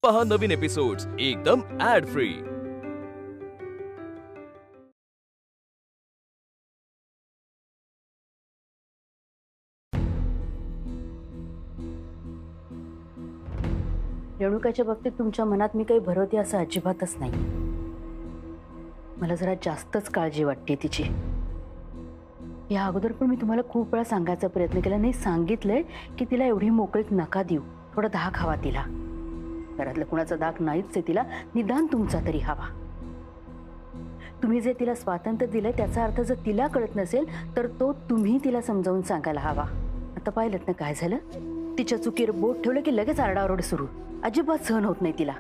पहा नवीन एपिसोड्स एकदम add free. रेणुकाच्या बाबतीत तुमच्या मनात मी काही भरवते असं अजिबातच नाही। मला जरा जास्तच काळजी वाटते तिची। या अगोदर पण मी तुम्हाला खूप वेळा सांगायचा प्रयत्न केला, नाही सांगितलंय की तिला एवढी मोकळीक नका देऊ, थोडा धाक हवा तिला। घरातलं कुणाचा धाक नाहीच आहे तिला, निदान तुमचा तरी हवा। तुम्ही जे तिला स्वातंत्र्य दिलंय त्याचा अर्थ जर तिला कळत नसेल तर तो तुम्ही तिला समजावून सांगायला हवा। आता पाहिलं ना काय झालं, तिच्या चुकीवर बोट ठेवलं की लगेच आरडाओरड सुरू। अजिबात सहन होत नाही तिला।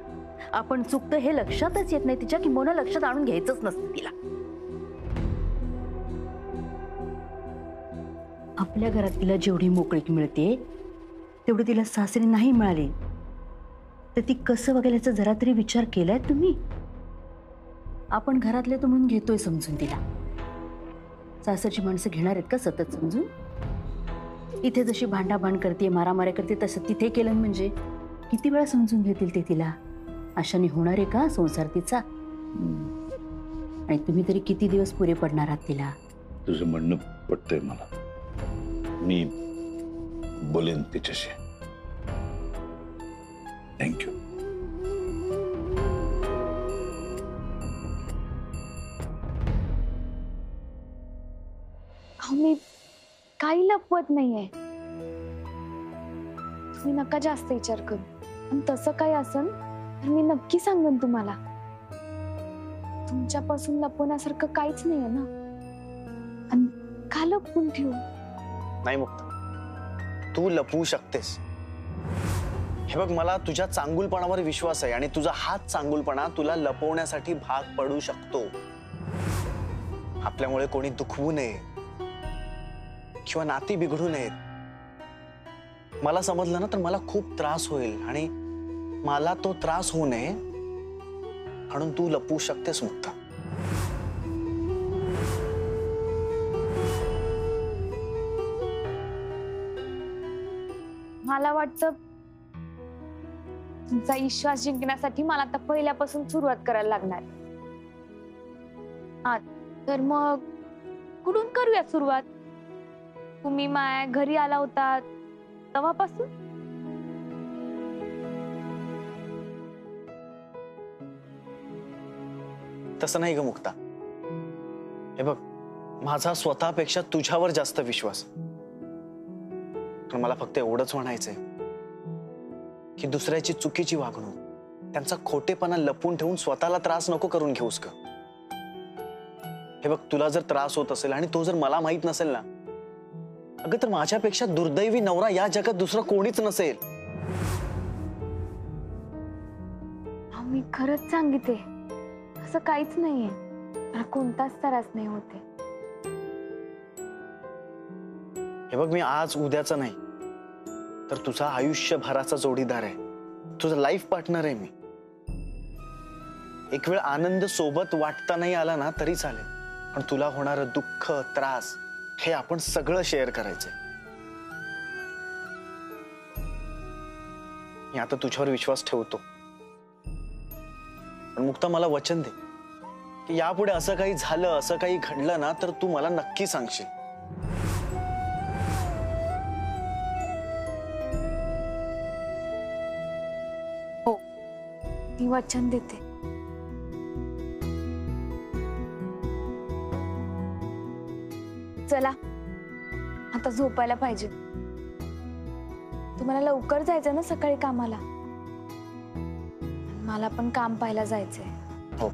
आपण चुकतं हे लक्षातच येत नाही तिच्या, किंवा लक्षात आणून घ्यायचंच नसतं तिला। आपल्या घरात तिला जेवढी मोकळीक मिळते तेवढी तिला सासरी नाही मिळाली, तर ती कसं बघेल याचा जरा तरी विचार केलाय तुम्ही? आपण घरातले तो म्हणून घेतोय समजून तिला, सासरची माणसं घेणार आहेत का सतत समजून? इथे जशी भांडाभांड करते, मारामाऱ्या करते, तसं तिथे केलं म्हणजे किती वेळा समजून घेतील ते तिला? अशाने होणार आहे का संसार तिचा? आणि तुम्ही तरी किती दिवस पुरे पडणार आहात तिला? तुझं म्हणणं पटतंय मला, मी बोलेन तिच्याशी। थँक्यू। मी काही लपवत नाहीये, तुम्ही नका जास्त विचार करू। आणि तसं काही असेल तर मी नक्की सांगेन तुम्हाला। तुमच्यापासून लपवण्यासारखं काहीच नाहीये ना, आणि का लपवून ठेवू? नाही मुक्ता, तू लपवू शकतेस। हे बघ, मला तुझ्या चांगुलपणावर विश्वास आहे, आणि तुझा हाच चांगुलपणा तुला लपवण्यासाठी भाग पडू शकतो। आपल्यामुळे कोणी दुखवू नये किंवा नाती बिघडू नयेत। मला समजलं ना तर मला खूप त्रास होईल, आणि मला तो त्रास होऊ नये म्हणून तू लपवू शकतेस मुक्ता। मला वाटतं तुमचा विश्वास जिंकण्यासाठी मला आता पहिल्यापासून सुरुवात करायला लागणार। तर मग कुठून करूया सुरुवात? तुम्ही माझ्या घरी आला होता तेव्हापासून? तसं नाही ग मुक्ता। हे बघ, माझा स्वतःपेक्षा तुझ्यावर जास्त विश्वास, पण मला फक्त एवढंच म्हणायचंय की दुसऱ्याची चुकीची वागणूक, त्यांचा खोटेपणा लपवून ठेवून स्वतःला त्रास नको करून घेऊस का? हे बघ, तुला जर त्रास होत असेल आणि तो जर मला माहित नसेल ना, अगं तर माझ्यापेक्षा दुर्दैवी नवरा या जगात दुसरं कोणीच नसेल। मी खरंच सांगितले, असं काहीच नाहीये, मला कोणताच त्रास नाही होते। हे बघ, मी आज उद्याचा नाही तर तुझा आयुष्यभराचा जोडीदार आहे, तुझा लाईफ पार्टनर आहे मी। एक वेळ आनंद सोबत वाटता नाही आला ना तरी चालेल, पण तुला होणारं दुःख, त्रास हे आपण सगळं शेअर करायचंय। मी आता तुझ्यावर विश्वास ठेवतो, पण मुक्ता मला वचन दे की यापुढे असं काही झालं, असं काही घडलं ना तर तू मला नक्की सांगशील। हो, मी वचन देते। चला आता झोपायला पाहिजे, तुम्हाला लवकर जायचं ना सकाळी कामाला, मला पण काम पाहायला जायचंय। हो,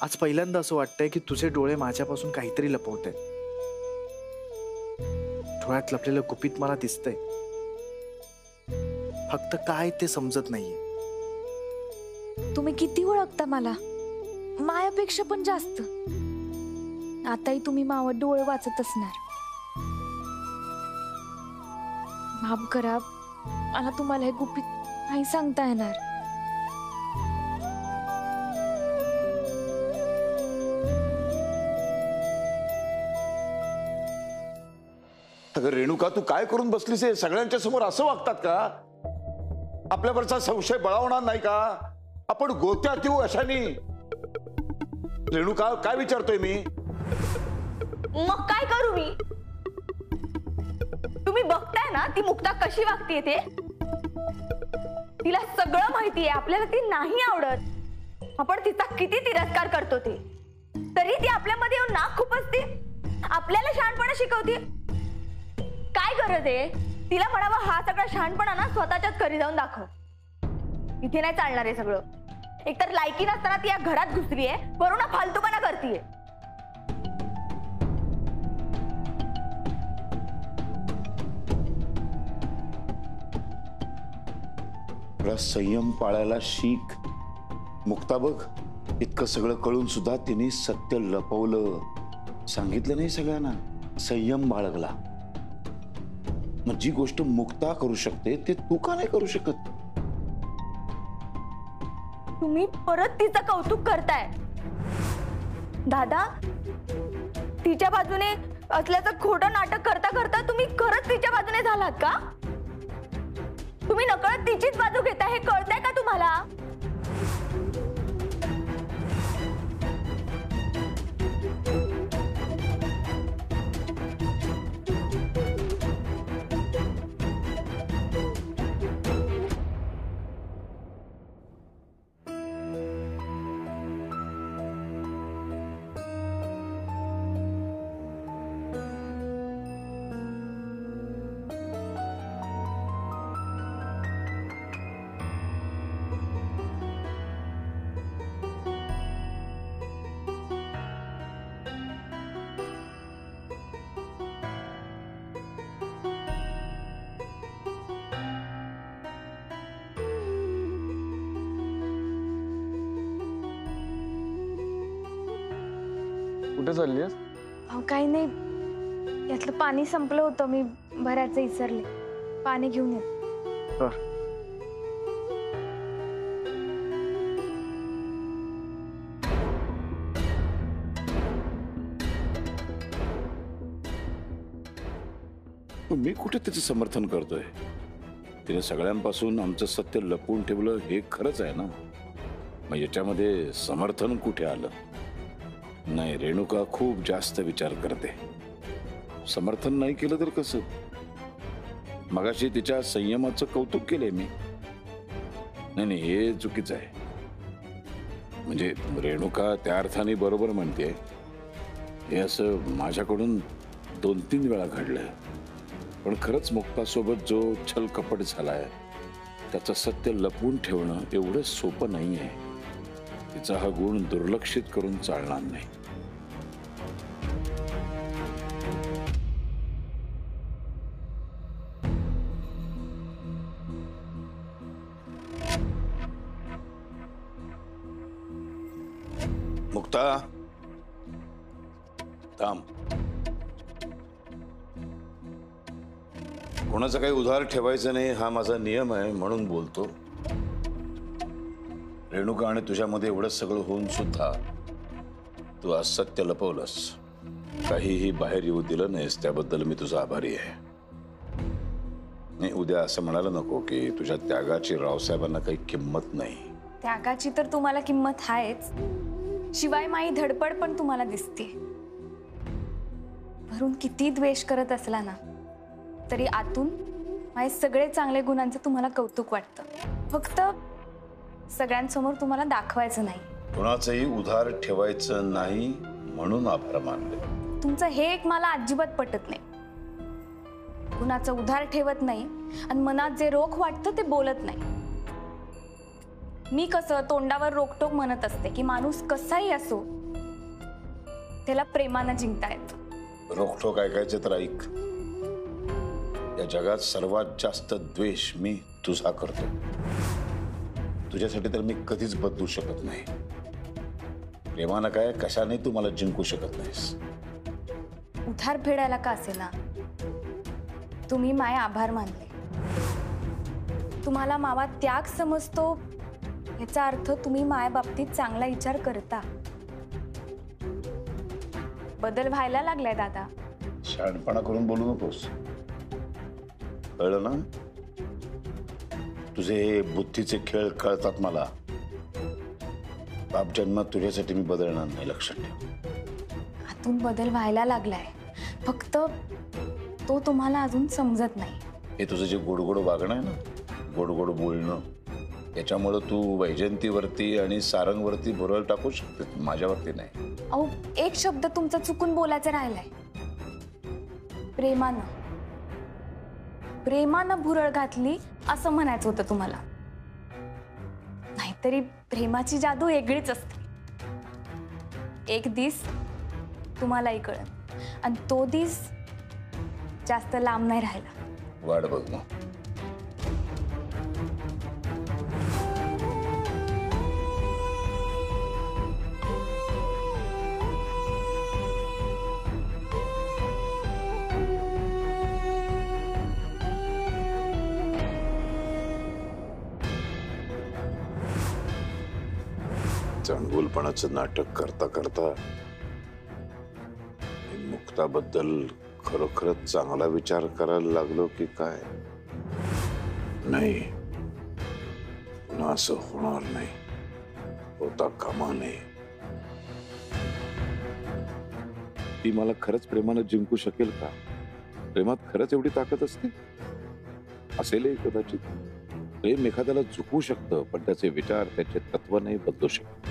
आज पहिल्यांदा असं वाटतंय की तुझे डोळे माझ्यापासून काहीतरी लपवतायत। डोळ्यात लपलेलं गुपित मला दिसतंय, फक्त काय ते समजत नाहीये। तुम्ही किती ओळखता मला, मायापेक्षा पण जास्त। आताही तुम्ही मावळ डोळे वाचत असणार। माफ करा, मला तुम्हाला हे गुपित नाही सांगता येणार। अगं रेणुका, तू काय करून बसलीस? हे सगळ्यांच्या समोर असं वागतात का? आपल्यावरचा संशय बळावणार नाही का? आपण गोत्यात येऊ अशाने. रेणुका, काय विचारतोय मी? मग काय करू मी? तुम्ही बघताय ना ती मुक्ता कशी वागतेय ते. तिला सगळं माहितीये आपल्याला ती नाही आवडत. आपण तिचा किती तिरस्कार करतो ते, तरी ती आपल्यामध्ये येऊन नाक खुपसते, आपल्याला शहाणपणा शिकवते. काय गरज आहे तिला म्हणावं हा सगळा शहाणपणा ना स्वतःच्याच घरी जाऊन दाखव. इथे नाही चालणार आहे सगळं. एकतर लायकी नसताना ती या घरात घुसलीये, वरून फालतूपणा करतीये. थोडा संयम पाळायला शिक. मुक्ता बघ, इतकं सगळं कळून सुद्धा तिने सत्य लपवलं, सांगितलं नाही सगळ्यांना, संयम बाळगला. मग जी गोष्ट मुक्ता करू शकते ते तू का नाही करू शकत? तुम्ही परत तिचं कौतुक करताय. दादा, तिच्या बाजूने असल्याचं खोटं नाटक करता करता तुम्ही खरंच तिच्या बाजूने झालात का? तुम्ही नकळत तिचीच बाजू घेता हे कळतंय का तुम्हाला? कुठे चालली आहेस? काही नाही, यातलं पाणी संपलं होतं, मी भरायचं विसरले. पाणी घेऊन येत. तर मी कुठे त्याचं समर्थन करतोय? तिने सगळ्यांपासून आमचं सत्य लपवून ठेवलं हे खरंच आहे ना. मग याच्यामध्ये समर्थन कुठे आलं? नाही, रेणुका खूप जास्त विचार करते. समर्थन नाही केलं तर कसं? मगाशी तिच्या संयमाचं कौतुक केलंय मी. नाही, हे चुकीचं आहे. म्हणजे रेणुका त्या अर्थाने बरोबर म्हणते. हे असं माझ्याकडून 2-3 वेळा घडलंय. पण खरंच मुक्तासोबत जो छल कपट झालाय त्याचं सत्य लपवून ठेवणं एवढं सोपं नाहीये. तिचा हा गुण दुर्लक्षित करून चालणार नाही. मुक्ता, थांब. कोणाचं काही उधार ठेवायचं नाही हा माझा नियम आहे, म्हणून बोलतो. रेणुका आणि तुझ्यामध्ये एवढं सगळं होऊन सुद्धा तू आज सत्य लपवलंस, काहीही बाहेर येऊ दिलं नाहीस, त्याबद्दल मी तुझा आभारी आहे. नाही, उद्या असं म्हणायला नको की तुझ्या त्यागाची रावसाहेबांना काही किंमत नाही. त्यागाची तर तुम्हाला किंमत आहेच, शिवाय माई धडपड पण तुम्हाला दिसते. भरून किती द्वेष करत असला ना तरी आतून माझे सगळे चांगले गुणांचं तुम्हाला कौतुक वाटतं. फक्त सगळ्यांसमोर तुम्हाला दाखवायचं नाही. कोणाचंही उधार ठेवायचं नाही म्हणून आभार मानले. तुमचं हे एक मला अजिबात पटत नाही. कुणाचं उधार ठेवत नाही आणि मनात जे रोख वाटतं ते बोलत नाही. मी कसं तोंडावर रोकटोक म्हणत असते की माणूस कसाही असो त्याला प्रेमानं जिंकता येतं. रोखठोक ऐकायचं तर ऐक. या जगात सर्वात जास्त द्वेष मी तुझा करतो. तुझ्यासाठी तर मी कधीच बदलू शकत नाही. प्रेमानं काय कशाने तू मला जिंकू शकत नाहीस. उधार फेडायला का असेना तुम्ही माय आभार मानले. तुम्हाला मावा त्याग समजतो याचा अर्थ तुम्ही माया बाबतीत चांगला विचार करता. बदल व्हायला लागलाय दादा. शहाणपणा करून बोलू नकोस. कळलं ना? तुझे हे बुद्धीचे खेळ कळतात मला. बाप जन्मात तुझ्यासाठी मी बदलणार नाही, लक्षात ठेव. आतून बदल व्हायला लागलाय, फक्त तो तुम्हाला अजून समजत नाही. हे तुझं जे गोडगोड वागणं आहे ना, गोडगोड बोलणं, याच्यामुळं तू वैजयंतीवरती आणि सारंगवरती भुरळ टाकू शकते, माझ्यावरती नाही. अहो, एक शब्द तुमचा चुकून बोलायचा राहिलाय. प्रेमानं प्रेमानं भुरळ घातली असं म्हणायचं होतं तुम्हाला. नाहीतरी प्रेमाची जादू वेगळीच असते. एक दिस तुम्हालाही कळेल, आणि तो दिस जास्त लांब नाही राहिला. वाट बघ मग. चांगुलपणाचं नाटक करता करता मुक्ताबद्दल खरोखरच चांगला विचार करायला लागलो की काय? नाही, पुन्हा असं होणार नाही, होता कामा नये. ती मला खरंच प्रेमानं जिंकू शकेल का? प्रेमात खरंच एवढी ताकद असते? असेलही कदाचित. प्रेम एखाद्याला झुकवू शकतं, पण त्याचे विचार, त्याचे तत्व नाही बदलू शकत.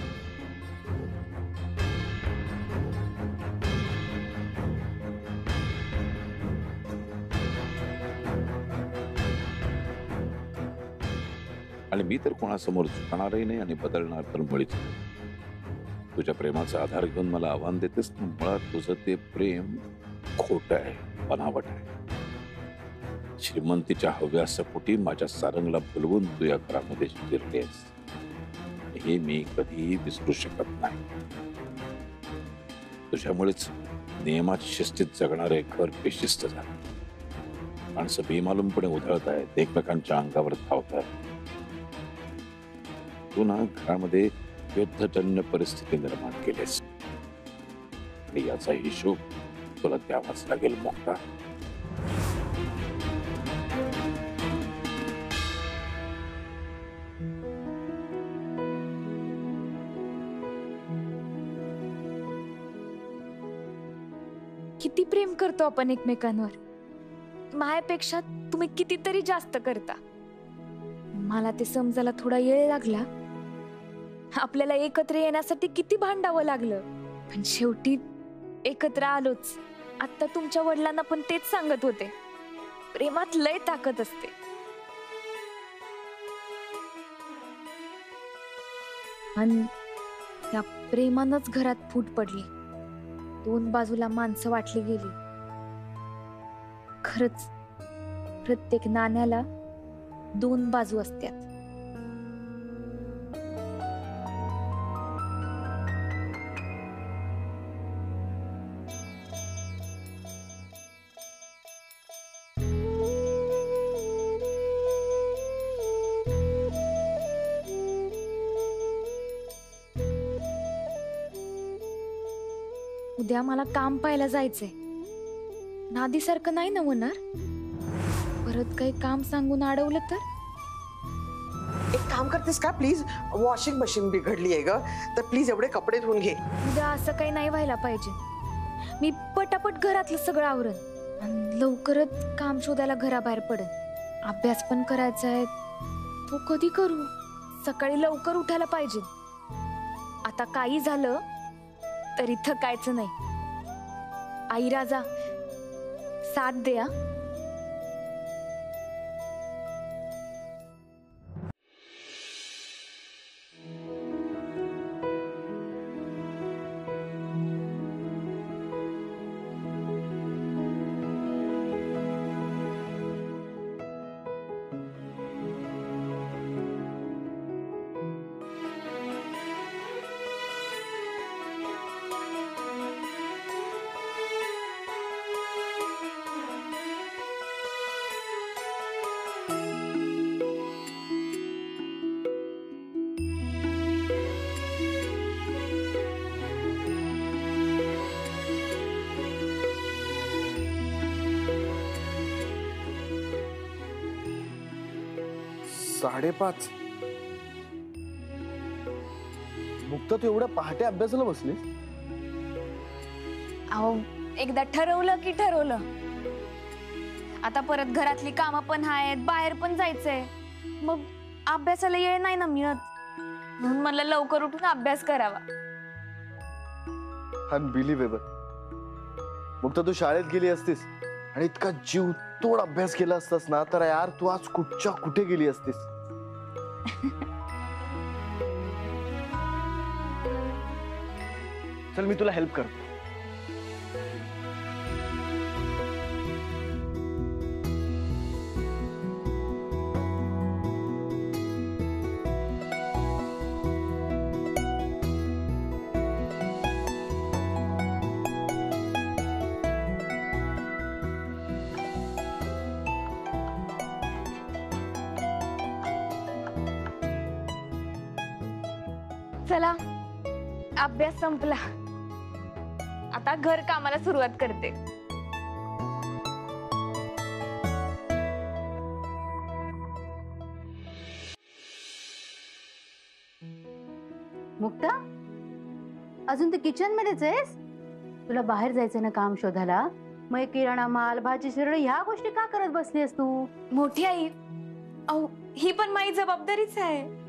आणि मी तर कोणासमोर झुकणारही नाही आणि बदलणार तर मुळीच नाही. तुझ्या प्रेमाचा आधार घेऊन मला आव्हान देतेस, मुळात तुझं ते प्रेम खोटं आहे, बनावट आहे. श्रीमंतीच्या हव्यासपोटी माझ्या सारंगला बोलवून तू या घरामध्ये शिरलेस, हे मी कधीही विसरू शकत नाही. तुझ्यामुळेच नियमात शिस्तीत जगणारे घर बेशिस्त झाले. माणसं बेमालूमपणे उधळत आहेत, एकमेकांच्या अंगावर धावतात. तू ना घरामध्ये युद्धजन्य परिस्थिती निर्माण केलीस, आणि याचा हिशोब तुला द्यावाच लागेल मुक्ता. किती प्रेम करतो आपण एकमेकांवर. मायापेक्षा तुम्ही कितीतरी जास्त करता. मला ते समजायला थोडा वेळ लागला. आपल्याला एकत्र येण्यासाठी किती भांडावं लागलं, पण शेवटी एकत्र आलोच. आता तुमच्या वडिलांना पण तेच सांगत होते, प्रेमात लय ताकद असते. आणि त्या प्रेमानच घरात फूट पडली. दोन बाजूला माणसं वाटली गेली. खरंच प्रत्येक नाण्याला दोन बाजू असतात. उद्या मला काम पाहायला जायचंय. नादीसारखं नाही ना होणार? परत काही काम सांगून अडवलं तर? एक काम करतेस का प्लीज? वॉशिंग मशीन बिघडली आहे ग, तर प्लीज एवढे कपडे धुवून घे. उद्या असं काही नाही व्हायला पाहिजे. मी पटापट घरातलं सगळं आवरण आणि लवकरच काम शोधायला घराबाहेर पडेन. अभ्यास पण करायचा आहे, तो कधी करू? सकाळी लवकर उठायला पाहिजे. आता काही झालं तरी थकायचं नाही. आई राजा साथ द्या. 5:30. मुक्ता, तू एवढ्या पहाटे अभ्यासाला बसलीस? अहो एकदा ठरवलं की ठरवलं. आता परत घरातली कामं पण आहेत, बाहेर पण जायचंय, मग अभ्यासाला वेळ नाही ना मिळत. म्हणून मला लवकर उठून अभ्यास करावा. अनबिलिव्हेबल. मुक्ता, तू शाळेत गेली असतीस आणि इतका जीव तोड अभ्यास केला असतास ना, तर यार तू आज कुठच्या कुठे गेली असतीस. चल मी तुला हेल्प करतो. चला, अभ्यास संपला. आता घर कामाला सुरुवात करते. मुक्ता, अजून तू किचन मध्येच आहेस? तुला बाहेर जायचं ना काम शोधायला, मग किराणा माल, भाजी शिरण ह्या गोष्टी का करत बसलीस तू? मोठी आई, अहो ही पण माझी जबाबदारीच आहे.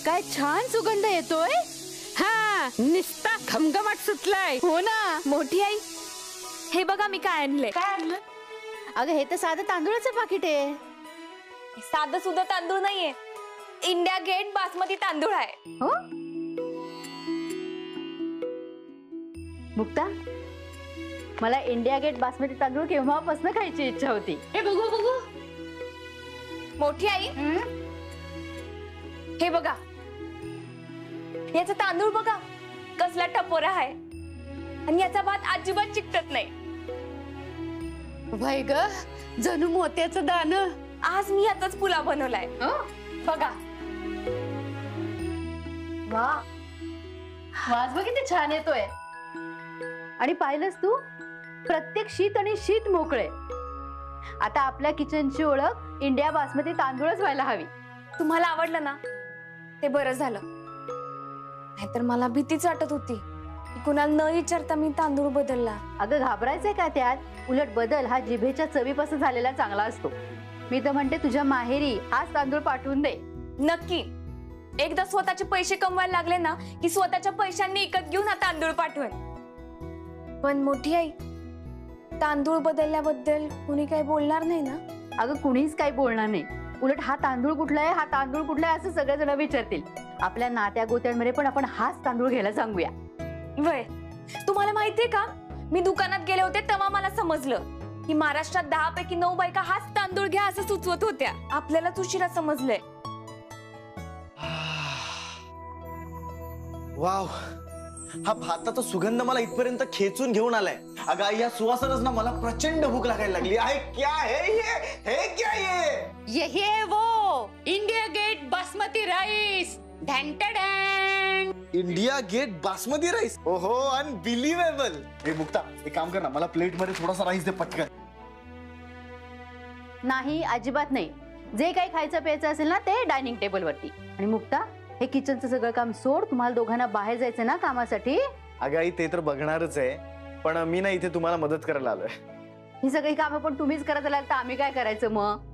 काय छान सुगंध येतोय. हा, निस्ता घमघमाट सुटलाय. हो ना. मोठी आई, हे बघा मी काय आणलंय. काय आणलं? अगं हे तर साधं तांदूळाचं पाकिट आहे. साधं सुद्धा तांदूळ नाहीये, इंडिया गेट बासमती तांदूळ आहे. हो मुक्ता, मला इंडिया गेट बासमती तांदूळ केव्हापासून खायची इच्छा होती. हे बघू बघू. मोठी आई, हे बघा, याचा तांदूळ बघा कसला टपोरा आहे, आणि याचा भात अजिबात चिकटत नाही. भाई ग, जणू मोत्याचं दाणं. आज मी याचाच पुलाव बनवलाय. बघा. वा, वास बघ किती छान येतोय. आणि पाहिलंस तू, प्रत्येक शीत आणि शीत मोकळे. आता आपल्या किचनची ओळख इंडिया बासमती तांदूळच व्हायला हवी. तुम्हाला आवडलं ना, ते बरं झालं. नाहीतर मला भीतीच वाटत होती की कुणाला न विचारता मी तांदूळ बदलला. अगं घाबरायचंय का त्यात? उलट बदल हा जिभेच्या चवीपासून झालेला चांगला असतो. मी तर म्हणते तुझ्या माहेरी हाच तांदूळ पाठवून दे. नक्की. एकदा स्वतःचे पैसे कमवायला लागले ना की स्वतःच्या पैशांनी विकत घेऊन हा तांदूळ पाठवेन. पण मोठी आई, तांदूळ बदलल्याबद्दल कुणी काही बोलणार नाही ना? अगं कुणीच काही बोलणार नाही. उलट हा तांदूळ कुठला आहे, हा तांदूळ कुठला आहे असं सगळेजण विचारतील. आपल्या नात्या गोत्यांमध्ये पण आपण हाच तांदूळ घ्यायला सांगूया. वय, तुम्हाला माहितीये का, मी दुकानात गेले होते तेव्हा मला समजलं की महाराष्ट्रात 10 पैकी 9 बायका हाच तांदूळ घ्या असं सुचवत होत्या. आपल्यालाच उशिरा समजलंय. वाव, हा भाताचा सुगंध मला इथपर्यंत खेचून घेऊन आलाय. अगं आई, या सुवासनच ना मला प्रचंड भूक लागायला लागली आहे. क्या है ये क्या ये है वो India Gate basmati rice. India Gate basmati rice. ओहो, अनबिलिव्हेबल. हे मुक्ता, एक काम कर ना, मला प्लेट मध्ये थोडासा राईस दे पटकन. नाही, अजिबात नाही. जे काही खायचं प्यायचं असेल ना ते डायनिंग टेबल वरती. आणि मुक्ता, हे किचनचं सगळं काम सोड. तुम्हाला दोघांना बाहेर जायचं ना कामासाठी. अगं आई, ते तर बघणारच आहे, पण मी ना इथे तुम्हाला मदत करायला आलोय. ही सगळी कामं पण तुम्हीच करत आलात तर आम्ही काय करायचं मग?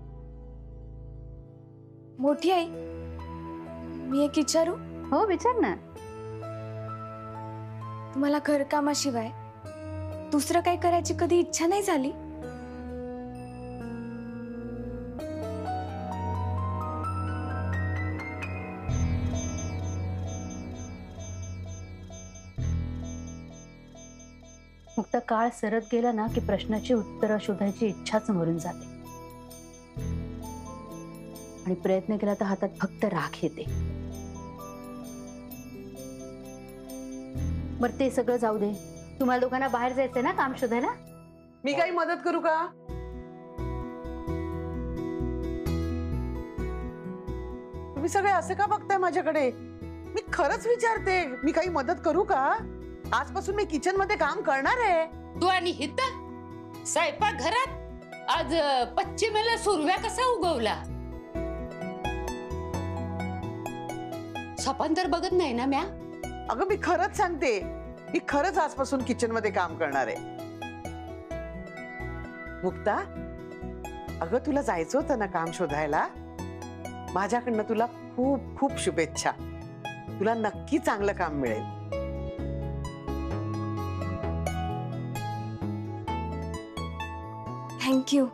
मोठी आई, मी एक विचारू? हो, विचार ना. तुम्हाला घरकामाशिवाय दुसरं काही करायची कधी इच्छा नाही झाली? मुक्त काळ सरत गेला ना की प्रश्नाची उत्तरं शोधायची इच्छाच मरून जाते. आणि प्रयत्न केला तर हातात फक्त राख येते. बरं, ते सगळं जाऊ दे. तुम्हाला दोघांना बाहेर जायचंय ना काम शोधायला? मी काही मदत करू का? तुम्ही सगळे असे का बघताय माझ्याकडे? मी खरंच विचारते, मी काही मदत करू का? आजपासून मी किचन मध्ये काम करणार आहे. तू आणि हित स्वयंपाक घरात आज पश्चिमेला सुरव्या कसा उगवला? सपान तर बघत नाही ना म्या. अगं मी खरंच सांगते, मी खरंच आजपासून किचन मध्ये काम करणार आहे. मुक्ता, अगं तुला जायचं होतं ना काम शोधायला. माझ्याकडनं तुला खूप खूप शुभेच्छा. तुला नक्की चांगलं काम मिळेल. थँक्यू.